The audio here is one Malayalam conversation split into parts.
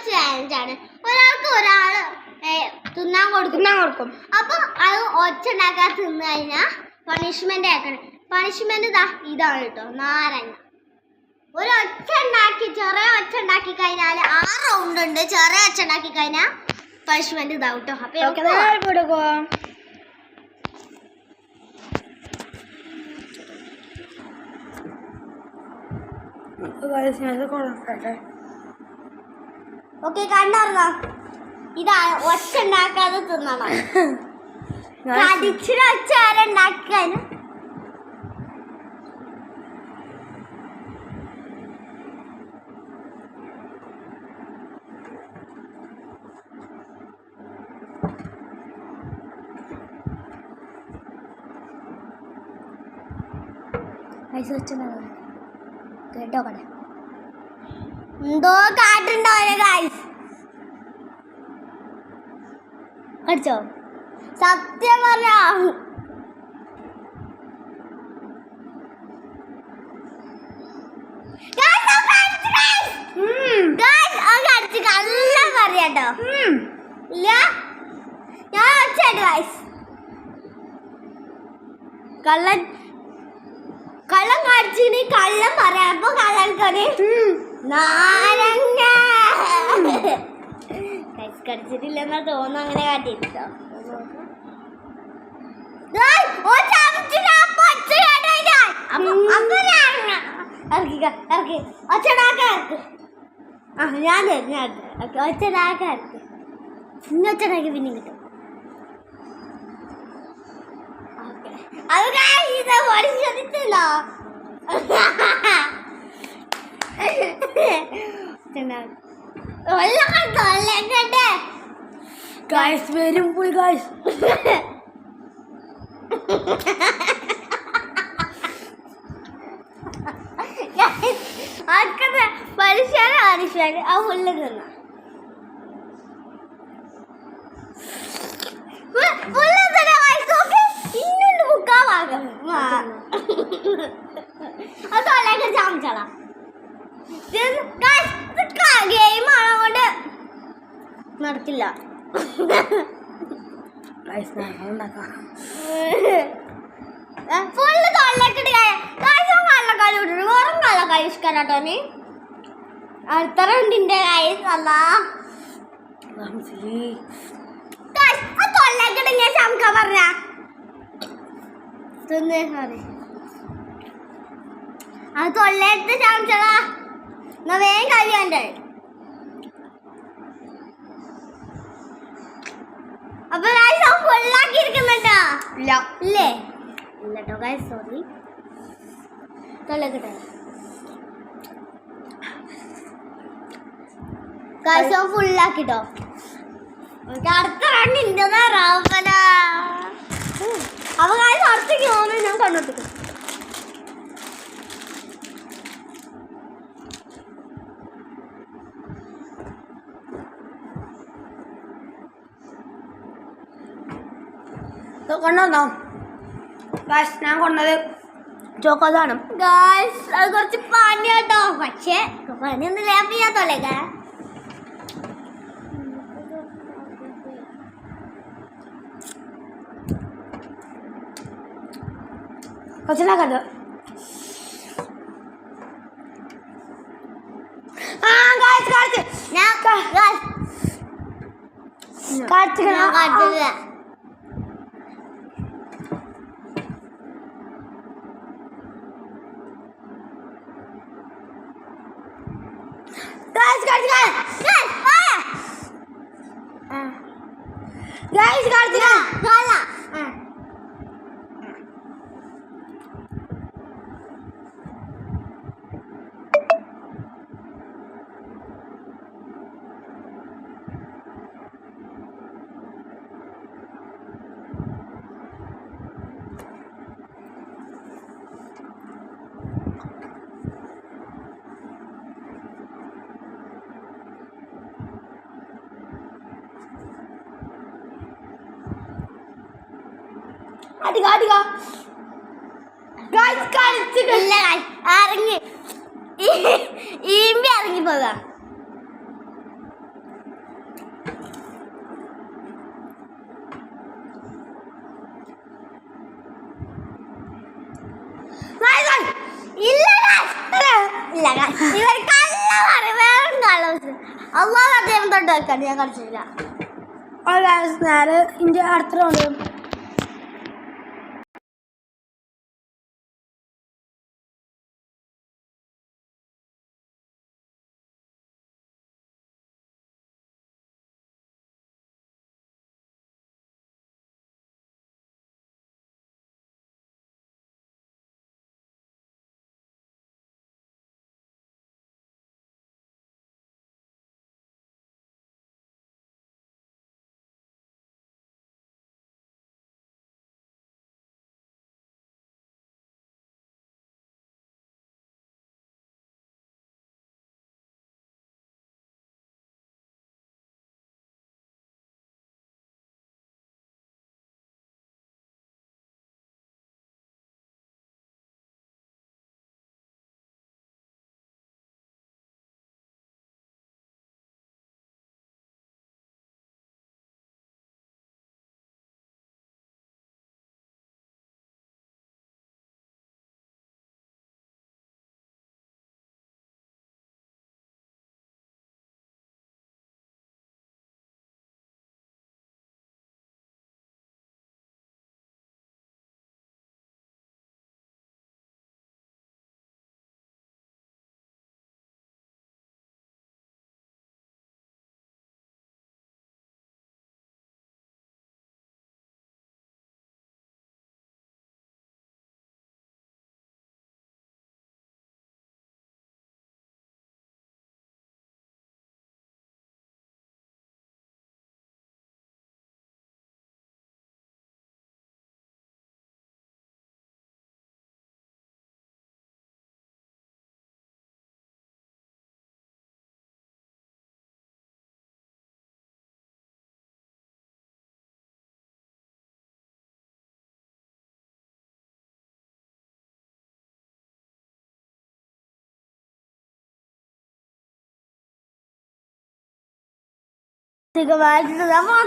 ചാലഞ്ചാണ്. ഒരാൾക്ക് ഒരാള് തിന്നാൻ കൊടുക്കും. അപ്പൊ അത് ഒച്ച ഉണ്ടാക്കാൻ തിന്നു കഴിഞ്ഞാൽ പണിഷ്മെന്റ് ആക്കണം. പണിഷ്മെന്റ് ഇതാണ് കേട്ടോ, നാരങ്ങ. ഒരു ഒച്ച ഉണ്ടാക്കി ചെറിയ ഒച്ച ഉണ്ടാക്കി കഴിഞ്ഞാൽ 6 റൗണ്ട് ഉണ്ട്. ചെറിയ ഒച്ച ഉണ്ടാക്കി കഴിഞ്ഞാൽ പണിഷ്മെന്റ് ഇതാവും കേട്ടോ. അപ്പൊ ഓക്കെ, കണ്ടോ? ഇതാണ് ഒച്ച ഉണ്ടാക്കാതെ തിന്നണം. കടിച്ചിട്ട് ഒച്ച വരെ ഉണ്ടാക്കാൻ. കേട്ടോ കട എന്തോ കാട്ടുണ്ടോ ഗൈസ്? കടിച്ചോ? സത്യം പറഞ്ഞ കള്ളം പറയാട്ടോ. ഇല്ല, ഞാൻ ഒച്ചയായിട്ട് ഗൈസ് കള്ളം കടിച്ചിന് കള്ളം പറയാപ്പോ കള്ളക്കറി നാരങ്ങ കടിച്ചിട്ടില്ലെന്നാ തോന്നുന്നു. അങ്ങനെ കാട്ടിട്ടോ ഞാൻ ഒച്ചടാക്കി പിന്നെ കിട്ടും. അത് പരിശോധിച്ചല്ലോ. ഗൈസ് വരും പോയി ഗൈസ്. പരിശോധന ആ ഫുള്ള് തിന്ന ഇന്നുണ്ട് മുക്കാവാകം. അത് തൊള്ളേക്ക് ചാമിച്ചള ഗെയിമാണ് കൊണ്ട് നടക്കില്ല. ഫുള്ള് തൊള്ളേക്കിട്ട് കള്ളക്കാലി വിട്ടിട്ട് വെറും കള്ളക്കാലി ഇഷ്ടാട്ടോന്. അടുത്ത റൗണ്ടിന്റെ അല്ല തൊള്ളേക്കിട്ട് ഞാൻ ചമക്കാൻ പറഞ്ഞ സോറി അത് തൊള്ളേട്ട് ചാമിച്ചളാ. എന്നാ വേഗം കഴിയാൻ്റെ. അപ്പൊ ഫുള്ളാക്കിയിരിക്കുന്നുണ്ടോ? ഇല്ലേ? ഇല്ലട്ടോ ഗൈസ്, സോറി. തൊള്ളേക്കിട്ടെ ഗൈസ് ഫുള്ളാക്കിട്ടോ. അടുത്ത റൗണ്ട് ഇൻ്റെതാ റവന. അപ്പൊ ഗൈസ് അടുത്തേക്ക് പോകുന്നത് ഞാൻ കണ്ടോട്ടിക്കും. കൊണ്ടോ ഗൈസ്, ഞാൻ കൊണ്ടത് ചോക്കോസാണ് ഗൈസ്. അത് കുറച്ച് പണി കേട്ടോ, പക്ഷേ പണിയൊന്നും ലാപ്പ് ചെയ്യാത്തോളേ. കൊച്ചിനാക്കത് കാട്ടില്ല. അടിക ഇല്ല ഇറങ്ങി ഈമ്പി ഇറങ്ങി പോകാം. അള്ളാഹ് അദ്ദേഹം തൊട്ട് വെക്കാൻ ഞാൻ കളിച്ചില്ല. നേരെ ഇന്ത്യ അടുത്ത റൗണ്ട്.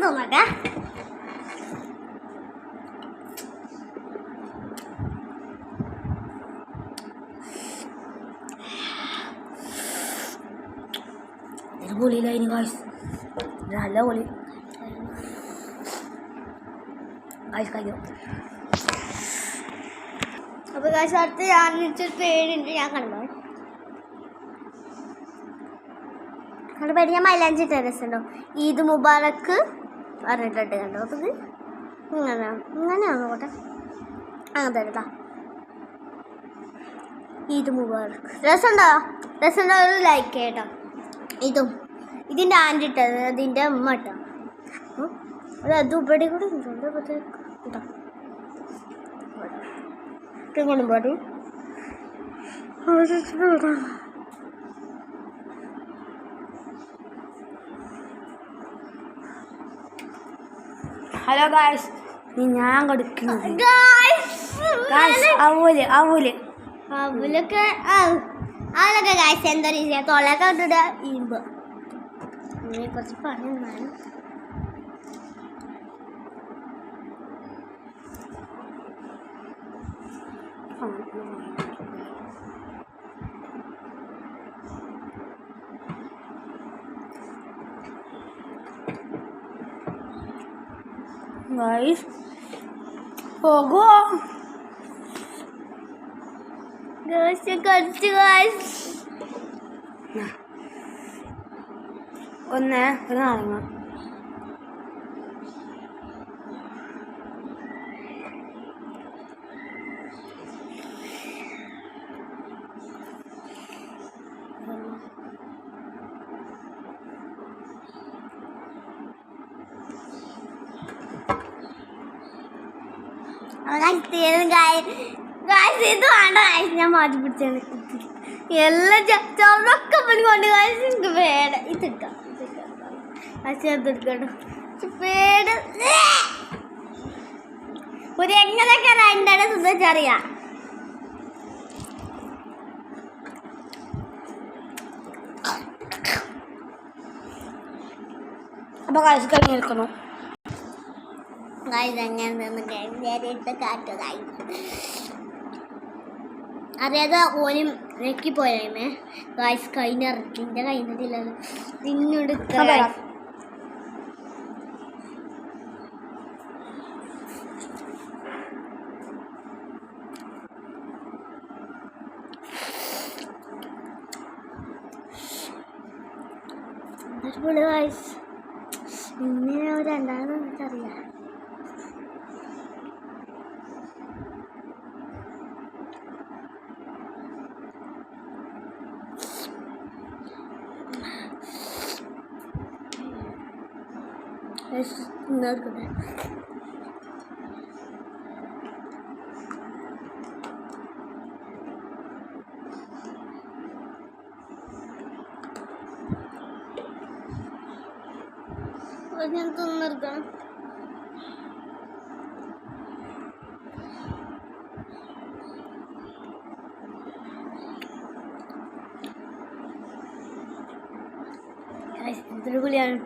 തോന്നട്ടെ. പൊളിയിലായിരുന്നു ഗായ്സ്, നല്ല പൊളി ഗായ്സ് കഴിക്കും. അപ്പൊ ഗായ്സ് അടുത്ത് ഞാൻ പേരുണ്ട്, ഞാൻ കണ്ടോ പേര് ഞാൻ മൈലാഞ്ചി ടെറസുണ്ടോ ഈദ് മുബാറക്ക് പറഞ്ഞിട്ടുണ്ട് കണ്ടോ. അപ്പൊ ഇത് ഇങ്ങനെയാണ് കോട്ടെ അങ്ങനത്തെ എടുത്താ ഈദ് മുബാറക്ക് രസമുണ്ടോ ഒരു ലൈക്ക് കേട്ടോ. ഇതും ഇതിൻ്റെ ആൻറ്റി ഇട്ടത് അതിൻ്റെ അമ്മ ഇട്ടോ. അത് ഇവിടെ കൂടെ കേട്ടോ കൊണ്ടുപോയി. ഹലോ ഗായ്സ്, ഞാൻ കൊടുക്കുന്നത് അവലൊക്കെ ഗായ്സ് എന്താ രീതിയാ തൊള്ളൊക്കെ ഇട്ടിട്ട് ഈമ്പ് അങ്ങനെ കുറച്ച് പണി എന്നാലും ഗായ്സ് പോകോ ഒന്ന് ഒരു നാരങ്ങ. ഇത് വേണ്ട ഞാൻ മാറ്റി പിടിച്ചാണ് എല്ലാം ചോറൊക്കെ കൊണ്ട് എനിക്ക് പേട ഇതെടുക്കാം ചെറുതെടുക്കട്ടോ പേട് ഒരു എങ്ങനെയൊക്കെ രണ്ടാണ് സുന്ദരിച്ചറിയാം. അപ്പോൾ ഗൈസ് കഴിഞ്ഞിരിക്കുന്നു. ഗൈസ് അങ്ങനെ നിന്ന് നേരിട്ട് കാറ്റ് ഗൈസ് അറിയാതെ ഓനും നെക്കി പോയമേ ഗൈസ് കഴിഞ്ഞിറക്കി എൻ്റെ കഴിഞ്ഞിട്ടില്ലല്ലോ നിന്നോട് അടിപൊളി ഗൈസ് ഇങ്ങനെ ഒരു രണ്ടാമത് നമുക്കറിയാം നോക്കട്ടെ ഞാൻ തിന്നെടുക്കണം എന്തൊരു പുളിയാണ്